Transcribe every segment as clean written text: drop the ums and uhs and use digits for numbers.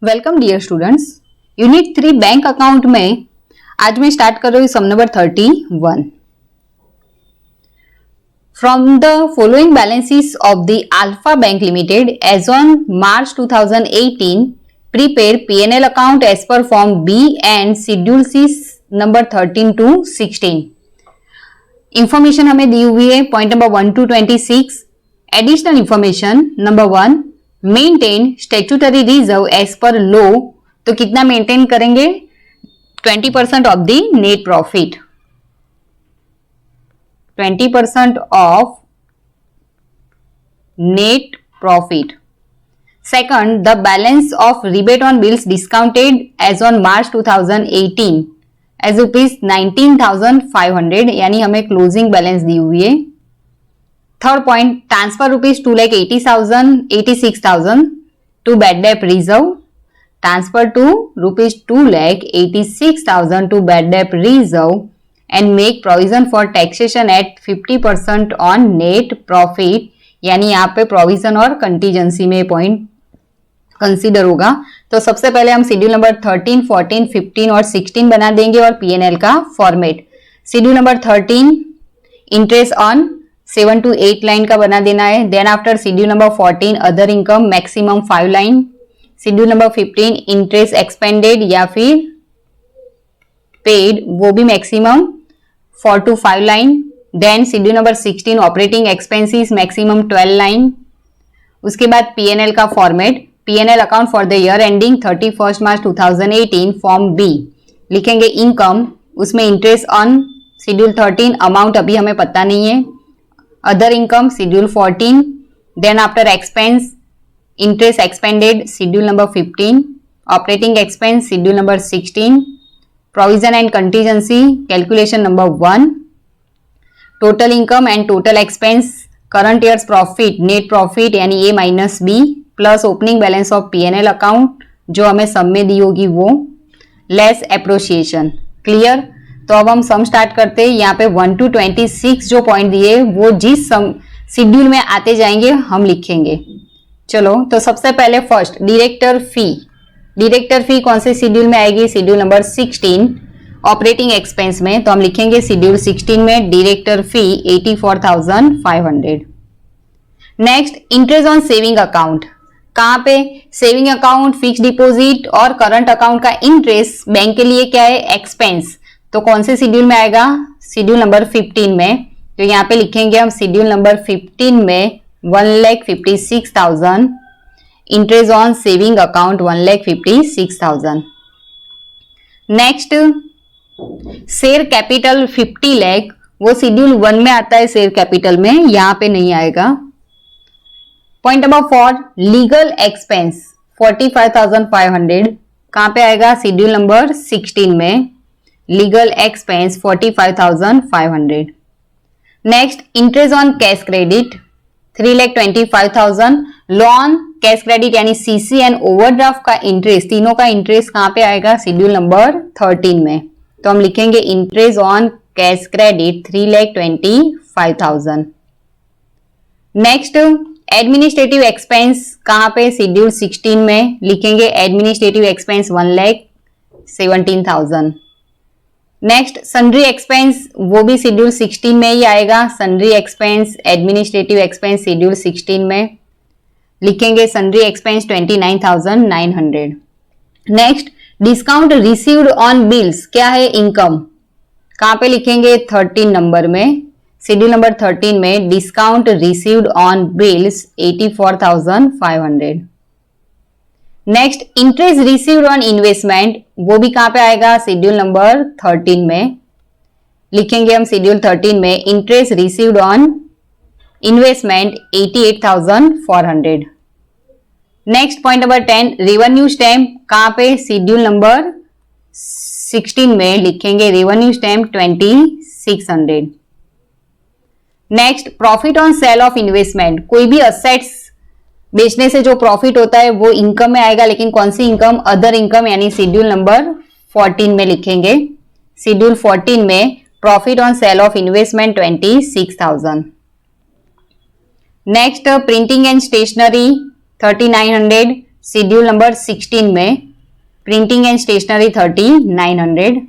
Welcome dear students. Unit 3 bank account में आज मैं स्टार्ट कर रही हूँ sum number 31। From the following balances of the Alpha Bank Limited as on March 2018 prepare P&L account as per form B and schedule C number 13 to 16। Information हमें दी हुई है point number 1 to 26। Additional information number 1, maintain statutory reserve as per लो, तो कितना maintain करेंगे 20% of the net profit, 20% of net profit. Second, the balance of rebate on bills discounted as on March 2018 as rupees 19,500, यानी हमें closing balance दी हुई है। Third point, transfer rupees 2,86,000 to bad debt reserve, transfer to rupees 2,86,000 to bad debt reserve and make provision for taxation at 50% on net profit, यानी यहाँ पे provision और contingency में पॉइंट कंसीडर होगा। तो सबसे पहले हम शेड्यूल नंबर 13, 14, 15 और 16 बना देंगे और P&L का format. Schedule number 13 interest on 7 to 8 line का बना देना है। Then after schedule number 14 other income maximum 5 line. Schedule number 15 interest expended या फिर पेड, वो भी maximum 4 to 5 line. Then schedule number 16 operating expenses maximum 12 line. उसके बाद P&L का format, P&L account for the year ending 31 March 2018 form B लिखेंगे income, उसमें interest on schedule 13 amount अभी हमें पता नहीं है। Other income schedule 14, then after expense interest expended schedule number 15, operating expense schedule number 16, provision and contingency calculation number 1, total income and total expense current year's profit net profit यानी A minus B plus opening balance of P&L account जो हमें सम में दी होगी वो, less एप्रोसिएशन। Clear? तो अब हम सम start करते हैं। यहाँ पे 1 to 26 जो पॉइंट दिए वो जिस सम शेड्यूल में आते जाएंगे हम लिखेंगे। चलो, तो सबसे पहले फर्स्ट डायरेक्टर फी। डायरेक्टर फी कौन से शेड्यूल में आएगी? शेड्यूल नंबर 16 ऑपरेटिंग एक्सपेंस में, तो हम लिखेंगे शेड्यूल 16 में director fee 84,500। Next, interest on saving account. कहाँ पे? सेविंग अकाउंट, फिक्स डिपॉजिट और करंट अकाउंट का इंटरेस्ट बैंक के लिए क्या है? एक्सपेंस। तो कौन से शेड्यूल में आएगा? शेड्यूल नंबर 15 में। तो यहाँ पे लिखेंगे हम शेड्यूल नंबर 15 में 1,56,000, interest on saving account 1,56,000। Next, share capital 50 lakh, वो शेड्यूल 1 में आता है शेयर कैपिटल में, यहाँ पे नहीं आएगा। पॉइंट नंबर 4, लीगल एक्सपेंस 45,500, कहाँ पे आएगा? शेड्यूल नंबर 16 में legal expense 45,500। Next, interest on cash credit 3,25,000, loan cash credit यानी सीसी एंड ओवरड्राफ्ट का इंटरेस्ट, तीनों का इंटरेस्ट कहाँ पे आएगा? शेड्यूल नंबर 13 में। तो हम लिखेंगे interest on cash credit 3,25,000। Next, administrative expense कहाँ पे? शेड्यूल 16 में लिखेंगे administrative expense 1,17,000। Next, sundry expense, वो भी शेड्यूल 16 में ही आएगा। Sundry expense administrative expense schedule 16 में लिखेंगे sundry expense 29,900। Next, discount received on bills क्या है? इनकम। कहाँ पे लिखेंगे? 13 नंबर में, शेड्यूल नंबर 13 में discount received on bills 84,500। Next, interest received on investment, वो भी कहाँ पे आएगा? शेड्यूल नंबर 13 में लिखेंगे हम शेड्यूल 13 में interest received on investment 88,400। Next, point number 10, revenue stamp कहाँ पे? शेड्यूल नंबर 16 में लिखेंगे revenue stamp 2,600। Next, profit on sale of investment, कोई भी असेट्स बेचने से जो प्रॉफिट होता है वो इनकम में आएगा, लेकिन कौन सी इनकम? अदर इनकम, यानी शेड्यूल नंबर 14 में लिखेंगे। शेड्यूल 14 में profit on sale of investment 26,000। Next, printing and stationery 3900, schedule number 16 में, printing and stationery 3900।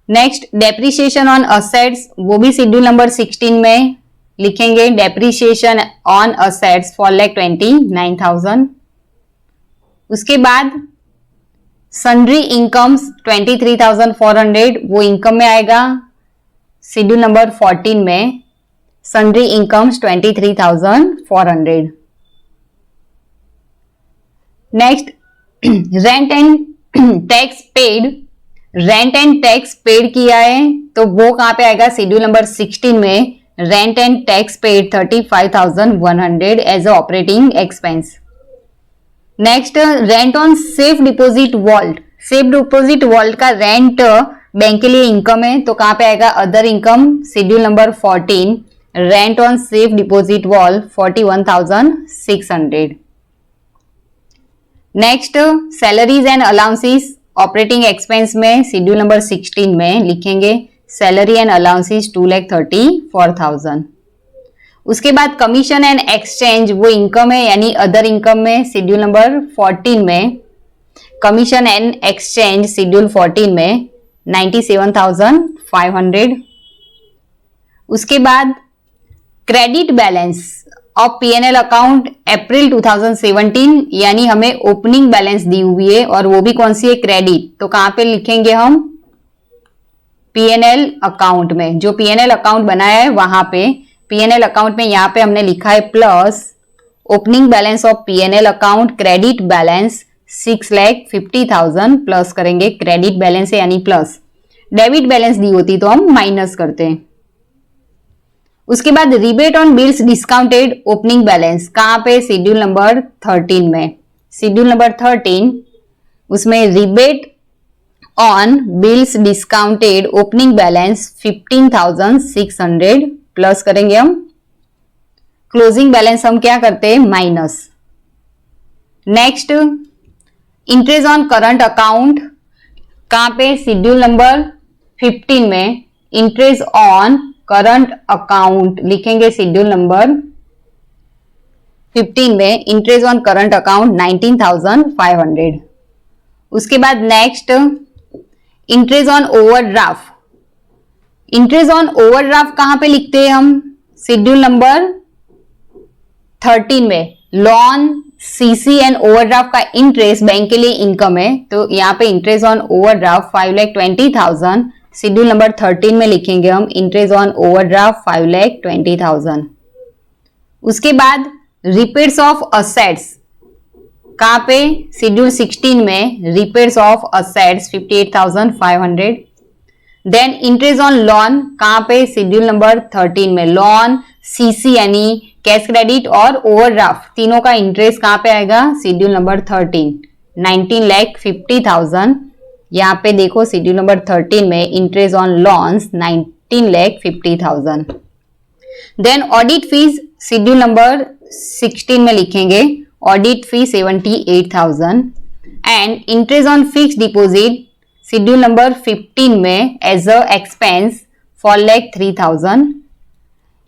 Next depreciation on assets, वो भी शेड्यूल नंबर 16 में लिखेंगे, डेप्रिसिएशन ऑन असेट्स 4,29,000। उसके बाद सन्ड्री इनकम्स 23,400, वो इनकम में आएगा शेड्यूल नंबर 14 में, sundry incomes 23,400। Next rent and tax paid, rent and tax paid किया है तो वो कहां पे आएगा, शेड्यूल नंबर 16 में, rent and tax paid 35,100 as a operating expense. Next rent on safe deposit vault, safe deposit vault का रेंट बैंक के लिए इनकम है तो कहां पे आएगा, other income, schedule number 14, rent on safe deposit vault 41,600। Next salaries and allowances, operating expense में schedule number 16 में लिखेंगे सैलरी एंड अलाउंसेस 2,34,000। उसके बाद कमीशन एंड एक्सचेंज, वो इनकम है यानी अदर इनकम में, शेड्यूल नंबर 14 में, कमीशन एंड एक्सचेंज शेड्यूल 14 में 97,500। उसके बाद credit balance of PNL account April 2017, यानी हमें ओपनिंग बैलेंस दी हुई है और वो भी कौन सी है, क्रेडिट, तो कहां पे लिखेंगे हम, पीएनएल अकाउंट में, जो पीएनएल अकाउंट बनाया है वहां पे, पीएनएल अकाउंट में यहां पे हमने लिखा है plus opening balance of PNL account credit balance 6,50,000 plus करेंगे, क्रेडिट बैलेंस है यानी प्लस, डेबिट बैलेंस दी होती तो हम माइनस करते हैं। उसके बाद rebate on bills discounted opening balance कहां पे, शेड्यूल नंबर 13 में, शेड्यूल नंबर 13 उसमें rebate on bills discounted opening balance 15,600 plus करेंगे हम, क्लोजिंग बैलेंस हम क्या करते हैं, minus. Next interest on current account कहां पे, शेड्यूल नंबर 15 में, इंटरेस्ट ऑन करंट अकाउंट लिखेंगे शेड्यूल नंबर 15 में, इंटरेस्ट ऑन करंट अकाउंट 19,500। उसके बाद next interest on overdraft, interest on overdraft कहां पे लिखते हैं हम, शेड्यूल नंबर 13 में, लोन सीसी एंड ओवरड्राफ्ट का इंटरेस्ट बैंक के लिए इनकम है तो यहाँ पे interest on overdraft 5,20,000, schedule number 13 में लिखेंगे हम इंटरेस्ट ऑन ओवरड्राफ्ट 5,20,000। उसके बाद रिपेयर्स ऑफ असेट्स कहां पे, शेड्यूल 16 में, repairs of assets 58,500। Then interest on loan कहां पे, शेड्यूल नंबर 13 में, लोन सीसी यानी कैश क्रेडिट और ओवरड्राफ्ट तीनों का इंटरेस्ट कहां पे आएगा, शेड्यूल नंबर 13, 19,50,000। यहाँ पे देखो शेड्यूल नंबर 13 में interest on loans 19,50,000। Then audit fees schedule number 16 में लिखेंगे, audit fee 78,000 and interest on fix deposit schedule number 15 में as a expense 4,03,000,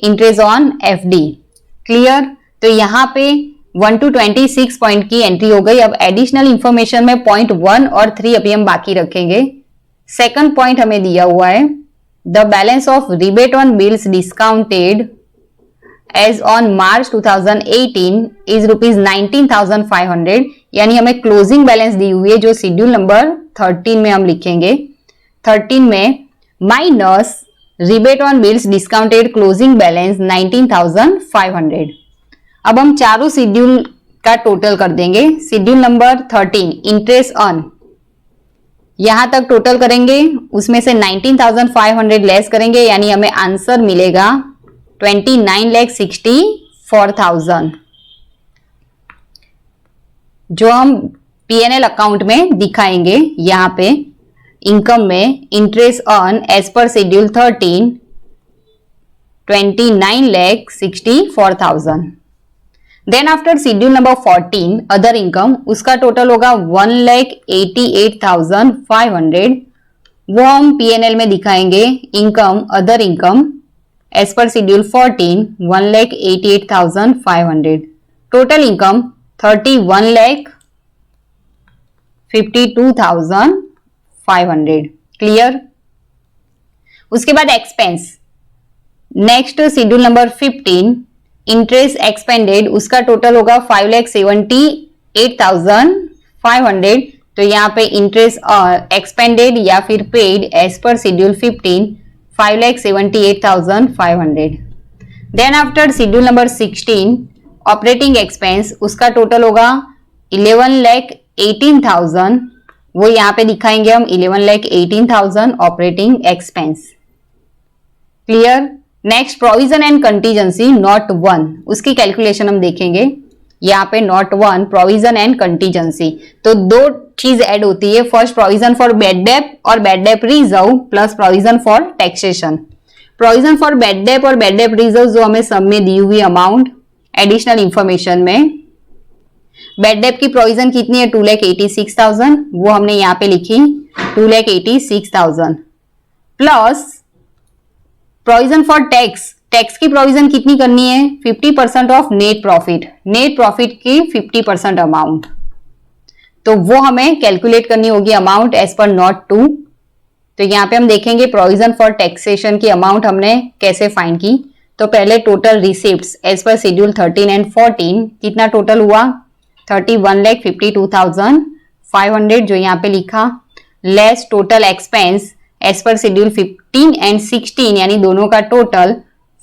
interest on FD. Clear, तो यहाँ पे 1 to 26 पॉइंट की एंट्री हो गई। अब एडिशनल इंफॉर्मेशन में पॉइंट 1 और 3 अभी हम बाकी रखेंगे। सेकंड पॉइंट हमें दिया हुआ है, the balance of rebate on bills discounted as on March 2018 is ₹19,500, यानी हमें क्लोजिंग बैलेंस दी हुई है जो शेड्यूल नंबर 13 में हम लिखेंगे। 13 में minus rebate on bills discounted closing balance 19,500। अब हम चारों शेड्यूल का टोटल कर देंगे। शेड्यूल नंबर 13 इंटरेस्ट ऑन, यहां तक टोटल करेंगे, उसमें से 19,500 लेस करेंगे, यानी हमें आंसर मिलेगा 29,64,000 जो हम पीएनएल अकाउंट में दिखाएंगे। यहां पे इनकम में interest on as per schedule 13 29,64,000। Then after schedule number 14 other income, उसका टोटल होगा 1,88,500, वो हम पीएनएल में दिखाएंगे। Income other income as per schedule 14 1,88,500। Total income 31,52,500। Clear. उसके बाद expense, next schedule number 15 interest expended, उसका टोटल होगा 5,78,500। तो यहाँ पे इंटरेस्ट एक्सपेंडेड या फिर paid as per schedule 15 5,78,500। Then after schedule number 16 operating expense, उसका टोटल होगा 11,18,000। वो यहाँ पे दिखाएंगे हम 11,18,000 operating expense. Clear. Next provision and contingency not 1, उसकी कैलकुलेशन हम देखेंगे। यहाँ पे नॉट 1 प्रोविजन एंड कंटीजेंसी, तो दो चीज ऐड होती है। First provision for bad debt और bad debt reserve plus provision for taxation. Provision for bad debt और बैड डेट रिजर्व जो हमें सब में दी हुई अमाउंट एडिशनल इंफॉर्मेशन में, बैड डेट की प्रोविजन कितनी है 2,86,000, वो हमने यहाँ पे लिखी 2,86,000 plus provision for tax, tax की प्रोविजन कितनी करनी है 50% of net profit, net profit की 50% अमाउंट, तो वो हमें कैलकुलेट करनी होगी अमाउंट एज पर नॉट 2। तो यहाँ पे हम देखेंगे प्रोविजन फॉर टैक्सेशन की अमाउंट हमने कैसे फाइंड की। तो पहले total receipts as per schedule 13 and 14 कितना टोटल हुआ 31,52,500 जो यहाँ पे लिखा, less total expense as per schedule 15 and 16 यानी दोनों का टोटल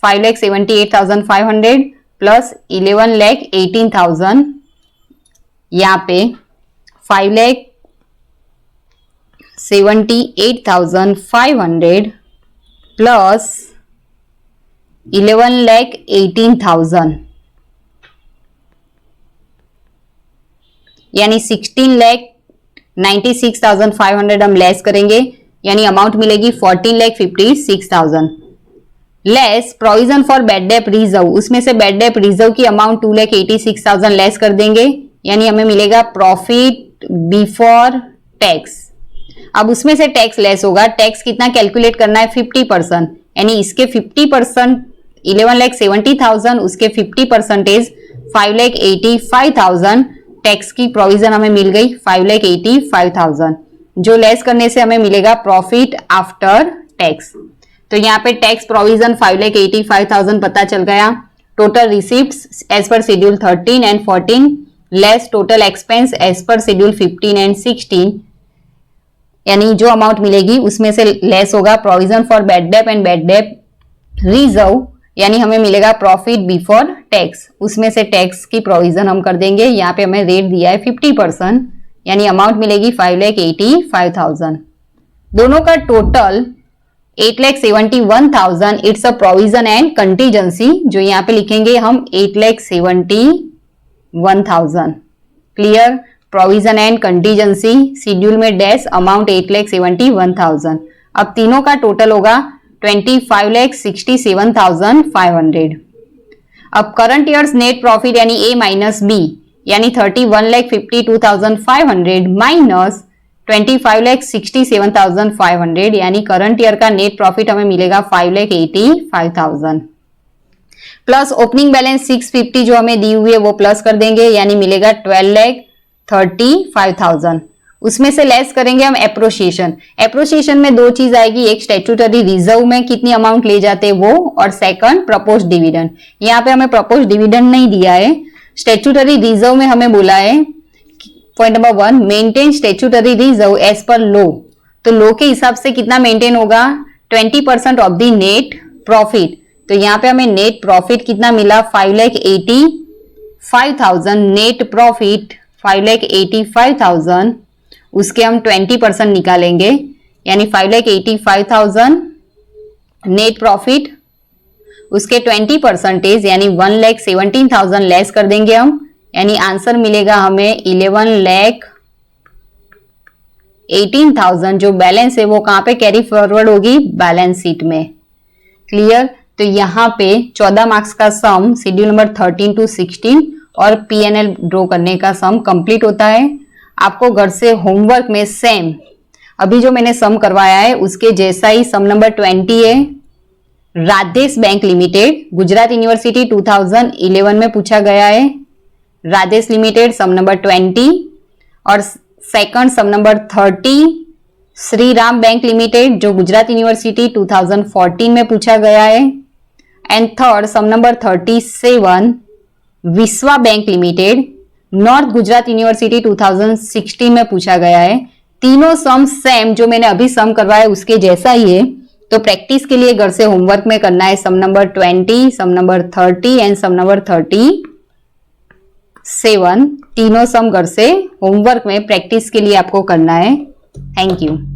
5,78,500 प्लस 11,18,000, यहाँ पे 5,78,500 प्लस 11,18,000 यानी 16,96,500 हम लेस करेंगे, यानी अमाउंट मिलेगी 14,56,000 less provision for bad debt reserve, उसमें से बैड डेट रिजर्व की अमाउंट 2,86,000 लेस कर देंगे, यानी हमें मिलेगा प्रॉफिट बिफोर टैक्स। अब उसमें से टैक्स लेस होगा, टैक्स कितना कैलकुलेट करना है 50%, यानी इसके 50% 11,70,000, उसके 50% 5,85,000, टैक्स की प्रोविजन हमें मिल गई 5,85,000, जो लेस करने से हमें मिलेगा प्रॉफिट आफ्टर टैक्स। तो यहाँ पे टैक्स प्रोविजन 5,85,000 पता चल गया। Total receipts as per schedule 13 and 14 less total expense as per schedule 15 and 16, यानी जो अमाउंट मिलेगी उसमें से लेस होगा provision for bad debt and bad debt reserve, यानी हमें मिलेगा प्रॉफिट बिफोर टैक्स, उसमें से टैक्स की प्रोविजन हम कर देंगे। यहाँ पे हमें रेट दिया है 50%, यानी अमाउंट मिलेगी 5,85,000। दोनों का total 8,71,000 it's a provision and contingency, जो यहाँ पे लिखेंगे हम 8,71,000। Clear. Provision and contingency schedule में डैश अमाउंट 8,71,000। अब तीनों का टोटल होगा 25,67,500। अब करंट ईयर्स नेट प्रॉफिट यानी ए माइनस बी यानी 31,52,500 माइनस 25,67,500 यानी करंट ईयर का नेट प्रॉफिट हमें मिलेगा 5,85,000 प्लस ओपनिंग बैलेंस 650 जो हमें दी हुई है वो प्लस कर देंगे, यानी मिलेगा 12,35,000। उसमें से लेस करेंगे हम एप्रोसिएशन। एप्रोसिएशन में दो चीज आएगी, एक स्टैट्यूटरी रिजर्व में कितनी अमाउंट ले जाते हैं वो, और सेकंड प्रपोज डिविडेंड। यहाँ पे हमें प्रपोज डिविडेंड नहीं दिया है, स्टैट्यूटरी रिजर्व में हमें बोला है point number 1 maintain statutory reserve as per लो, तो लो के हिसाब से कितना मेंटेन होगा 20% ऑफ द नेट प्रॉफिट। तो यहाँ पे हमें नेट प्रॉफिट कितना मिला 5,85,000 नेट प्रॉफिट 5,85,000, उसके हम 20% निकालेंगे यानी 5,85,000 नेट प्रॉफिट, उसके 20% यानी 1,17,000 लेस कर देंगे हम, यानी आंसर मिलेगा हमें 11,18,000। जो बैलेंस है वो कहां पे कैरी फॉरवर्ड होगी बैलेंस शीट में। क्लियर। तो यहाँ पे 14 मार्क्स का सम शेड्यूल नंबर 13 to 16 और पीएनएल ड्रॉ करने का सम कंप्लीट होता है। आपको घर से होमवर्क में सेम अभी जो मैंने सम करवाया है उसके जैसा ही सम नंबर 20 है। Radhesh bank limited Gujarat university 2011 में पूछा गया है। राजेश लिमिटेड सम नंबर 20 और सेकंड सम number 30 Shri Ram bank limited जो गुजरात यूनिवर्सिटी 2014 में पूछा गया है एंड थर्ड सम नंबर 37 विश्वा bank limited north Gujarat university 2016 में पूछा गया है। तीनों सम सेम जो मैंने अभी सम करवाया उसके जैसा ही है, तो प्रैक्टिस के लिए घर से होमवर्क में करना है sum number 20, sum number 30 and sum number 37। तीनों सम घर से होमवर्क में प्रैक्टिस के लिए आपको करना है। Thank you.